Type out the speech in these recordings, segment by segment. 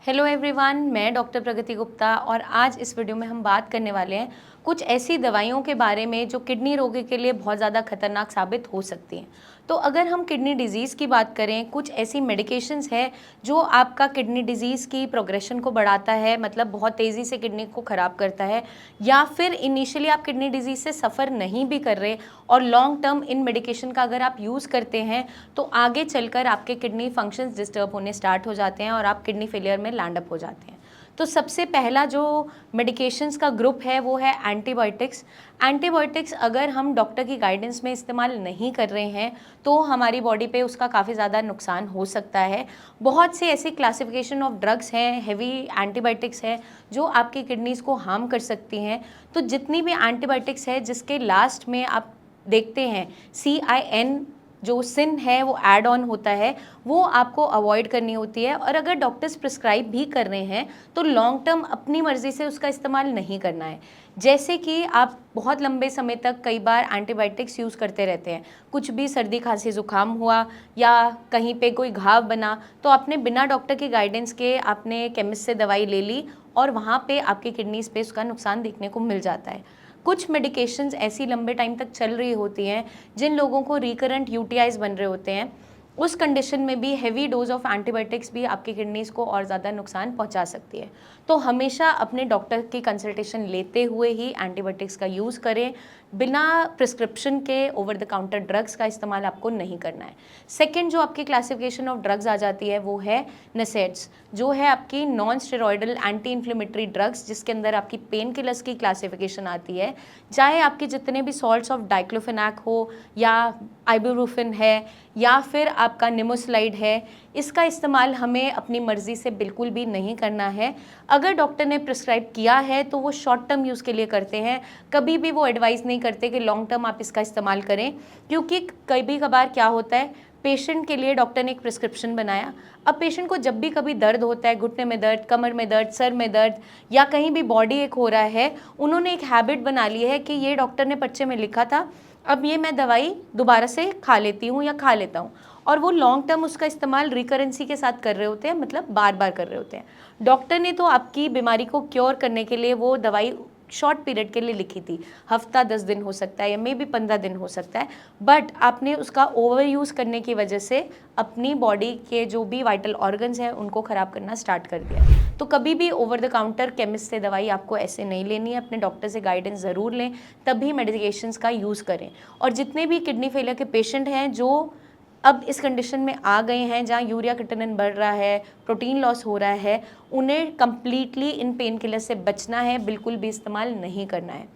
Hello everyone, मैं doctor प्रगति गुप्ता और आज इस वीडियो में हम बात करने वाले हैं कुछ ऐसी दवाइयों के बारे में जो किडनी रोगी के लिए बहुत ज़्यादा खतरनाक साबित हो सकती हैं। तो अगर हम किडनी डिजीज़ की बात करें, कुछ ऐसी मेडिकेशंस है जो आपका किडनी डिजीज़ की प्रोग्रेशन को बढ़ाता है, मतलब बहुत तेज़ी से किडनी को ख़राब करता है, या फिर इनिशियली आप किडनी डिजीज़ से सफ़र नहीं भी कर रहे और लॉन्ग टर्म इन मेडिकेशन का अगर आप यूज़ करते हैं तो आगे चलकर आपके किडनी फंक्शंस डिस्टर्ब होने स्टार्ट हो जाते हैं और आप किडनी फेलियर में लैंड अप हो जाते हैं। तो सबसे पहला जो मेडिकेशंस का ग्रुप है वो है एंटीबायोटिक्स। एंटीबायोटिक्स अगर हम डॉक्टर की गाइडेंस में इस्तेमाल नहीं कर रहे हैं तो हमारी बॉडी पे उसका काफ़ी ज़्यादा नुकसान हो सकता है। बहुत से ऐसे क्लासिफिकेशन ऑफ ड्रग्स हैं, हेवी एंटीबायोटिक्स हैं जो आपकी किडनीज़ को हार्म कर सकती हैं। तो जितनी भी एंटीबायोटिक्स है जिसके लास्ट में आप देखते हैं CIN जो सिन है वो ऐड ऑन होता है, वो आपको अवॉइड करनी होती है। और अगर डॉक्टर्स प्रिस्क्राइब भी कर रहे हैं तो लॉन्ग टर्म अपनी मर्ज़ी से उसका इस्तेमाल नहीं करना है। जैसे कि आप बहुत लंबे समय तक कई बार एंटीबायोटिक्स यूज़ करते रहते हैं, कुछ भी सर्दी खांसी ज़ुकाम हुआ या कहीं पे कोई घाव बना तो आपने बिना डॉक्टर की गाइडेंस के आपने केमिस्ट से दवाई ले ली और वहाँ पे आपकी किडनीज़ पे उसका नुकसान देखने को मिल जाता है। कुछ मेडिकेशंस ऐसी लंबे टाइम तक चल रही होती हैं जिन लोगों को रिकरेंट यूटीआईज बन रहे होते हैं, उस कंडीशन में भी हेवी डोज ऑफ एंटीबायोटिक्स भी आपकी किडनीज़ को और ज़्यादा नुकसान पहुंचा सकती है। तो हमेशा अपने डॉक्टर की कंसल्टेशन लेते हुए ही एंटीबायोटिक्स का यूज़ करें। बिना प्रिस्क्रिप्शन के ओवर द काउंटर ड्रग्स का इस्तेमाल आपको नहीं करना है। सेकेंड जो आपकी क्लासिफिकेशन ऑफ ड्रग्स आ जाती है वो है NSAIDs, जो है आपकी non steroidal anti inflammatory drugs, जिसके अंदर आपकी पेन किलर्स की क्लासिफिकेशन आती है। चाहे आपके जितने भी सॉल्ट्स ऑफ डाइक्लोफेनाक हो या आइबुप्रोफेन है या फिर आपका निमोसलाइड है, इसका इस्तेमाल हमें अपनी मर्ज़ी से बिल्कुल भी नहीं करना है। अगर डॉक्टर ने प्रिस्क्राइब किया है तो वो शॉर्ट टर्म यूज़ के लिए करते हैं, कभी भी वो एडवाइस नहीं करते कि लॉन्ग टर्म आप इसका इस्तेमाल करें। क्योंकि कभी कभार क्या होता है, पेशेंट के लिए डॉक्टर ने एक प्रिस्क्रिप्शन बनाया, अब पेशेंट को जब भी कभी दर्द होता है, घुटने में दर्द, कमर में दर्द, सर में दर्द या कहीं भी बॉडी एक हो रहा है, उन्होंने एक हैबिट बना ली है कि ये डॉक्टर ने पर्चे में लिखा था, अब ये मैं दवाई दोबारा से खा लेती हूँ या खा लेता हूँ। और वो लॉन्ग टर्म उसका इस्तेमाल रिकरेंसी के साथ कर रहे होते हैं, मतलब बार बार कर रहे होते हैं। डॉक्टर ने तो आपकी बीमारी को क्योर करने के लिए वो दवाई शॉर्ट पीरियड के लिए लिखी थी, हफ्ता 10 दिन हो सकता है या मे बी 15 दिन हो सकता है, बट आपने उसका ओवर यूज़ करने की वजह से अपनी बॉडी के जो भी वाइटल ऑर्गन्स हैं उनको ख़राब करना स्टार्ट कर दिया। तो कभी भी ओवर द काउंटर केमिस्ट से दवाई आपको ऐसे नहीं लेनी है, अपने डॉक्टर से गाइडेंस ज़रूर लें, तभी मेडिकेशंस का यूज़ करें। और जितने भी किडनी फेलियर के पेशेंट हैं जो अब इस कंडीशन में आ गए हैं जहाँ यूरिया क्रिएटिनिन बढ़ रहा है, प्रोटीन लॉस हो रहा है, उन्हें कम्प्लीटली इन पेन किलर से बचना है, बिल्कुल भी इस्तेमाल नहीं करना है।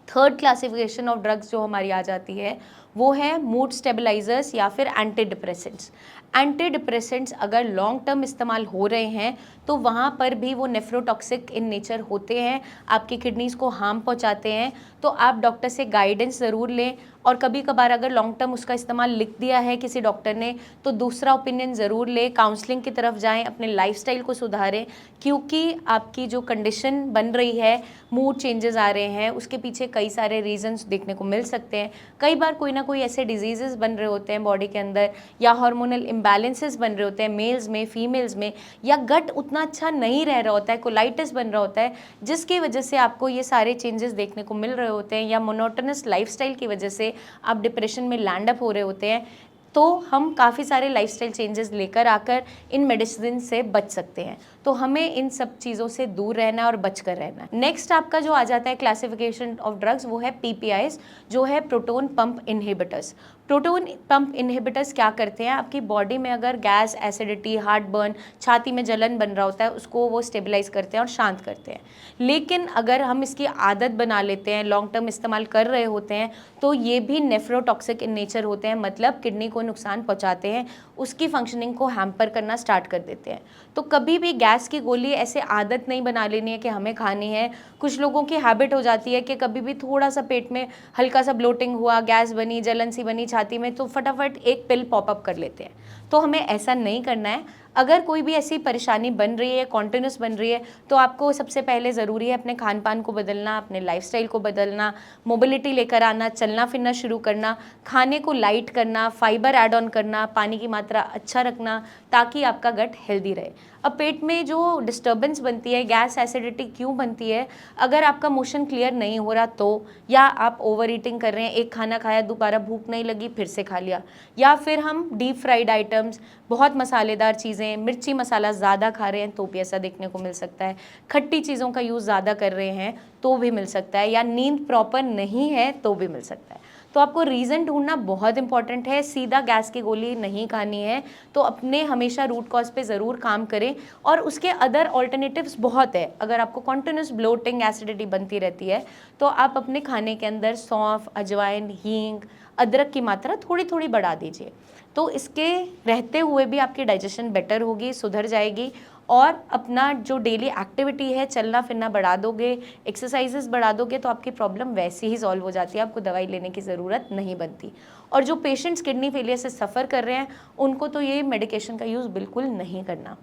थर्ड क्लासिफिकेशन ऑफ ड्रग्स जो हमारी आ जाती है वो है मूड स्टेबलाइजर्स या फिर एंटी डिप्रेसेंट्स। एंटी डिप्रेसेंट्स अगर लॉन्ग टर्म इस्तेमाल हो रहे हैं तो वहाँ पर भी वो नेफ्रोटॉक्सिक इन नेचर होते हैं, आपकी किडनीज़ को हार्म पहुँचाते हैं। तो आप डॉक्टर से गाइडेंस ज़रूर लें और कभी कभार अगर लॉन्ग टर्म उसका इस्तेमाल लिख दिया है किसी डॉक्टर ने तो दूसरा ओपिनियन ज़रूर लें, काउंसलिंग की तरफ जाएं, अपने लाइफस्टाइल को सुधारें। क्योंकि आपकी जो कंडीशन बन रही है, मूड चेंजेस आ रहे हैं, उसके पीछे कई सारे रीजंस देखने को मिल सकते हैं। कई बार कोई ना कोई ऐसे डिजीजेस बन रहे होते हैं बॉडी के अंदर, या हार्मोनल इम्बैलेंसेस बन रहे होते हैं मेल्स में, फीमेल्स में, या गट उतना अच्छा नहीं रह रहा होता है, कोलाइटिस बन रहा होता है, जिसकी वजह से आपको ये सारे चेंजेस देखने को मिल रहे होते हैं, या मोनोटोनस लाइफस्टाइल की वजह से आप डिप्रेशन में लैंड अप हो रहे होते हैं। तो हम काफ़ी सारे लाइफस्टाइल चेंजेस लेकर आकर इन मेडिसिन से बच सकते हैं। तो हमें इन सब चीज़ों से दूर रहना है और बच कर रहना है। नेक्स्ट आपका जो आ जाता है क्लासिफिकेशन ऑफ ड्रग्स वो है PPIs, जो है proton pump inhibitors. Proton pump inhibitors क्या करते हैं, आपकी बॉडी में अगर गैस, एसिडिटी, हार्ट बर्न, छाती में जलन बन रहा होता है, उसको वो स्टेबलाइज करते हैं और शांत करते हैं। लेकिन अगर हम इसकी आदत बना लेते हैं, लॉन्ग टर्म इस्तेमाल कर रहे होते हैं, तो ये भी नेफ्रोटॉक्सिक इन नेचर होते हैं, मतलब किडनी को नुकसान पहुंचाते हैं, उसकी फंक्शनिंग को हैम्पर करना स्टार्ट कर देते हैं। तो कभी भी गैस की गोली ऐसे आदत नहीं बना लेनी है कि हमें खानी है। कुछ लोगों की हैबिट हो जाती है कि कभी भी थोड़ा सा पेट में हल्का सा ब्लोटिंग हुआ, गैस बनी, जलन सी बनी छाती में, तो फटाफट एक पिल पॉपअप कर लेते हैं। तो हमें ऐसा नहीं करना है। अगर कोई भी ऐसी परेशानी बन रही है, कॉन्टिन्यूस बन रही है, तो आपको सबसे पहले ज़रूरी है अपने खान पान को बदलना, अपने लाइफस्टाइल को बदलना, मोबिलिटी लेकर आना, चलना फिरना शुरू करना, खाने को लाइट करना, फाइबर ऐड ऑन करना, पानी की मात्रा अच्छा रखना, ताकि आपका गट हेल्दी रहे। अब पेट में जो डिस्टर्बेंस बनती है, गैस एसिडिटी क्यों बनती है? अगर आपका मोशन क्लियर नहीं हो रहा तो, या आप ओवर ईटिंग कर रहे हैं, एक खाना खाया दोबारा भूख नहीं लगी फिर से खा लिया, या फिर हम डीप फ्राइड आइटम्स, बहुत मसालेदार चीज़ें, मिर्ची मसाला ज़्यादा खा रहे हैं तो भी ऐसा देखने को मिल सकता है, खट्टी चीज़ों का यूज़ ज़्यादा कर रहे हैं तो भी मिल सकता है, या नींद प्रॉपर नहीं है तो भी मिल सकता है। तो आपको रीज़न ढूंढना बहुत इंपॉर्टेंट है। सीधा गैस की गोली नहीं खानी है, तो अपने हमेशा रूट कॉज पे ज़रूर काम करें। और उसके अदर ऑल्टरनेटिव्स बहुत है। अगर आपको कॉन्टिन्यूस ब्लोटिंग, एसिडिटी बनती रहती है तो आप अपने खाने के अंदर सौंफ, अजवाइन, हींग, अदरक की मात्रा थोड़ी थोड़ी बढ़ा दीजिए। तो इसके रहते हुए भी आपकी डाइजेशन बेटर होगी, सुधर जाएगी। और अपना जो डेली एक्टिविटी है, चलना फिरना बढ़ा दोगे, एक्सरसाइजेस बढ़ा दोगे तो आपकी प्रॉब्लम वैसे ही सॉल्व हो जाती है, आपको दवाई लेने की ज़रूरत नहीं बनती। और जो पेशेंट्स किडनी फेलियर से सफ़र कर रहे हैं उनको तो ये मेडिकेशन का यूज़ बिल्कुल नहीं करना।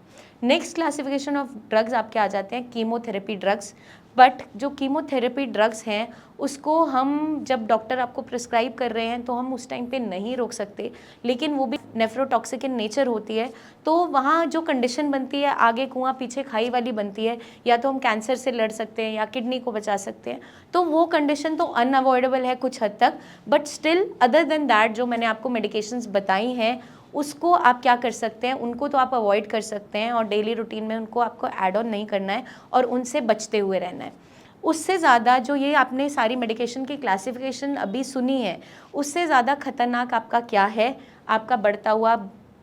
नेक्स्ट क्लासिफिकेशन ऑफ ड्रग्स आपके आ जाते हैं कीमोथेरेपी ड्रग्स। बट जो कीमोथेरेपी ड्रग्स हैं उसको हम जब डॉक्टर आपको प्रिस्क्राइब कर रहे हैं तो हम उस टाइम पे नहीं रोक सकते, लेकिन वो भी नेफ्रोटॉक्सिक इन नेचर होती है। तो वहाँ जो कंडीशन बनती है, आगे कुआं पीछे खाई वाली बनती है, या तो हम कैंसर से लड़ सकते हैं या किडनी को बचा सकते हैं, तो वो कंडीशन तो अनअवॉइडेबल है कुछ हद तक। But still other than that जो मैंने आपको मेडिकेशंस बताई हैं उसको आप क्या कर सकते हैं, उनको तो आप अवॉइड कर सकते हैं और डेली रूटीन में उनको आपको ऐड ऑन नहीं करना है और उनसे बचते हुए रहना है। उससे ज़्यादा जो ये आपने सारी मेडिकेशन की क्लासिफिकेशन अभी सुनी है, उससे ज़्यादा खतरनाक आपका क्या है? आपका बढ़ता हुआ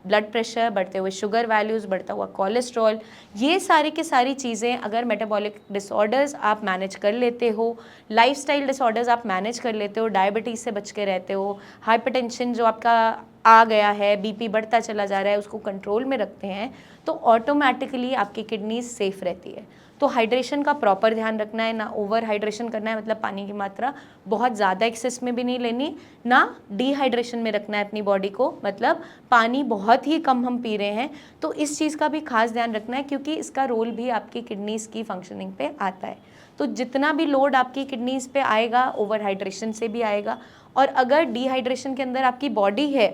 ब्लड प्रेशर, बढ़ते हुए शुगर वैल्यूज़, बढ़ता हुआ कोलेस्ट्रॉल, ये सारी की सारी चीज़ें अगर मेटाबॉलिक डिसऑर्डर्स आप मैनेज कर लेते हो, लाइफस्टाइल डिसऑर्डर्स आप मैनेज कर लेते हो, डायबिटीज़ से बच के रहते हो, हाइपरटेंशन जो आपका आ गया है, बीपी बढ़ता चला जा रहा है, उसको कंट्रोल में रखते हैं, तो ऑटोमेटिकली आपकी किडनी सेफ रहती है। तो हाइड्रेशन का प्रॉपर ध्यान रखना है, ना ओवर हाइड्रेशन करना है, मतलब पानी की मात्रा बहुत ज़्यादा एक्सेस में भी नहीं लेनी, ना डिहाइड्रेशन में रखना है अपनी बॉडी को, मतलब पानी बहुत ही कम हम पी रहे हैं। तो इस चीज़ का भी खास ध्यान रखना है क्योंकि इसका रोल भी आपकी किडनीज़ की फंक्शनिंग पे आता है। तो जितना भी लोड आपकी किडनीज़ पे आएगा ओवर हाइड्रेशन से भी आएगा, और अगर डिहाइड्रेशन के अंदर आपकी बॉडी है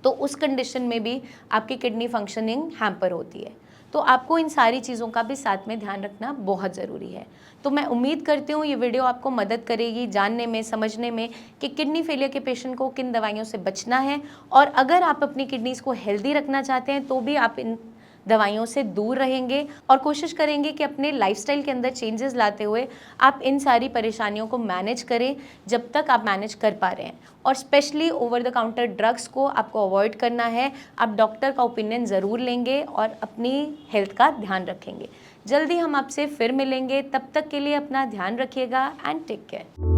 तो उस कंडीशन में भी आपकी किडनी फंक्शनिंग हैम्पर होती है। तो आपको इन सारी चीज़ों का भी साथ में ध्यान रखना बहुत ज़रूरी है। तो मैं उम्मीद करती हूँ ये वीडियो आपको मदद करेगी जानने में, समझने में कि किडनी फेलियर के पेशेंट को किन दवाइयों से बचना है, और अगर आप अपनी किडनीज़ को हेल्दी रखना चाहते हैं तो भी आप इन दवाइयों से दूर रहेंगे और कोशिश करेंगे कि अपने लाइफस्टाइल के अंदर चेंजेस लाते हुए आप इन सारी परेशानियों को मैनेज करें जब तक आप मैनेज कर पा रहे हैं। और specially over the counter drugs को आपको अवॉइड करना है। आप डॉक्टर का ओपिनियन ज़रूर लेंगे और अपनी हेल्थ का ध्यान रखेंगे। जल्दी हम आपसे फिर मिलेंगे, तब तक के लिए अपना ध्यान रखिएगा एंड टेक केयर।